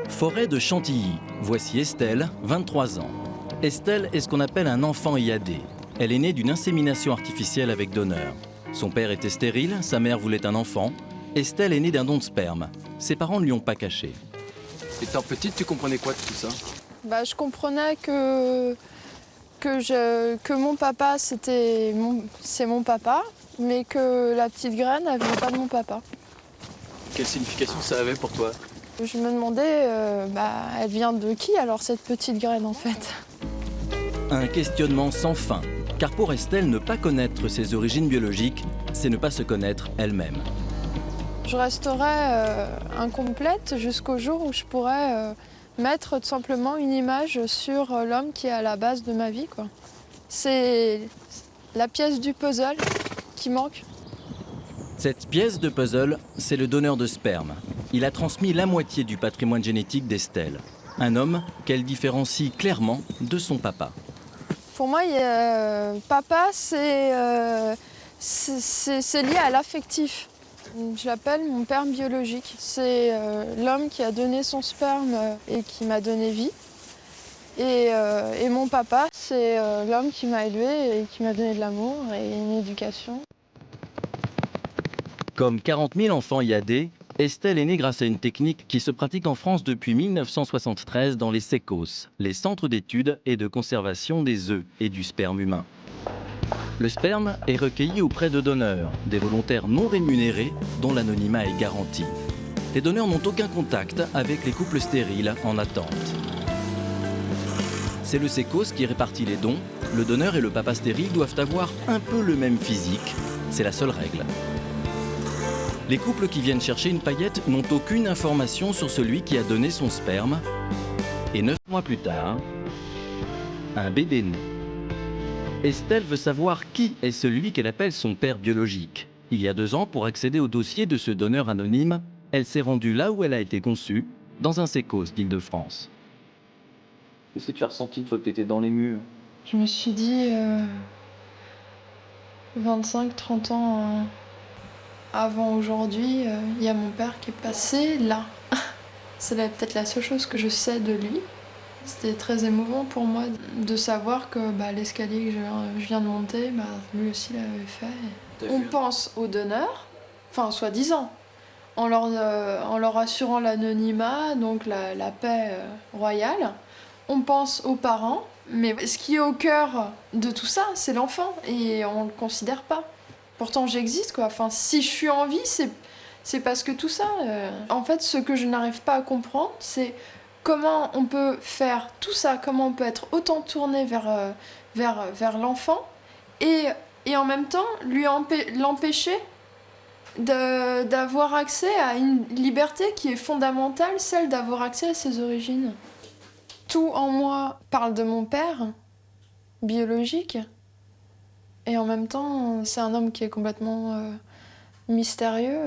Forêt de Chantilly. Voici Estelle, 23 ans. Estelle est ce qu'on appelle un enfant IAD. Elle est née d'une insémination artificielle avec donneur. Son père était stérile, sa mère voulait un enfant. Estelle est née d'un don de sperme. Ses parents ne lui ont pas caché. Étant petite, tu comprenais quoi de tout ça? Je comprenais que mon papa, c'est mon papa, mais que la petite graine, elle venait pas de mon papa. Quelle signification ça avait pour toi? Je me demandais, elle vient de qui alors cette petite graine en fait? Un questionnement sans fin, car pour Estelle, ne pas connaître ses origines biologiques, c'est ne pas se connaître elle-même. Je resterai incomplète jusqu'au jour où je pourrai mettre tout simplement une image sur l'homme qui est à la base de ma vie, quoi. C'est la pièce du puzzle qui manque. Cette pièce de puzzle, c'est le donneur de sperme. Il a transmis la moitié du patrimoine génétique d'Estelle. Un homme qu'elle différencie clairement de son papa. Pour moi, papa, c'est lié à l'affectif. Je l'appelle mon père biologique. C'est l'homme qui a donné son sperme et qui m'a donné vie. Et mon papa, c'est l'homme qui m'a élevé et qui m'a donné de l'amour et une éducation. Comme 40 000 enfants IAD, Estelle est née grâce à une technique qui se pratique en France depuis 1973 dans les CECOS, les centres d'études et de conservation des œufs et du sperme humain. Le sperme est recueilli auprès de donneurs, des volontaires non rémunérés dont l'anonymat est garanti. Les donneurs n'ont aucun contact avec les couples stériles en attente. C'est le CECOS qui répartit les dons. Le donneur et le papa stérile doivent avoir un peu le même physique. C'est la seule règle. Les couples qui viennent chercher une paillette n'ont aucune information sur celui qui a donné son sperme. Et 9 mois plus tard, un bébé naît. Estelle veut savoir qui est celui qu'elle appelle son père biologique. Il y a 2 ans, pour accéder au dossier de ce donneur anonyme, elle s'est rendue là où elle a été conçue, dans un CECOS d'Île-de-France. Qu'est-ce que tu as ressenti une fois que tu étais dans les murs? Je me suis dit, 25-30 ans avant aujourd'hui, il y a mon père qui est passé là. C'est peut-être la seule chose que je sais de lui. C'était très émouvant pour moi de savoir que l'escalier que je viens de monter, lui aussi l'avait fait. On pense aux donneurs, enfin soi-disant, en leur assurant l'anonymat, donc la paix royale. On pense aux parents, mais ce qui est au cœur de tout ça, c'est l'enfant, et on ne le considère pas. Pourtant j'existe, quoi. Enfin, si je suis en vie, c'est parce que tout ça... En fait, ce que je n'arrive pas à comprendre, c'est comment on peut faire tout ça, comment on peut être autant tourné vers l'enfant, et en même temps l'empêcher d'avoir accès à une liberté qui est fondamentale, celle d'avoir accès à ses origines. Tout en moi parle de mon père biologique, et en même temps, c'est un homme qui est complètement mystérieux.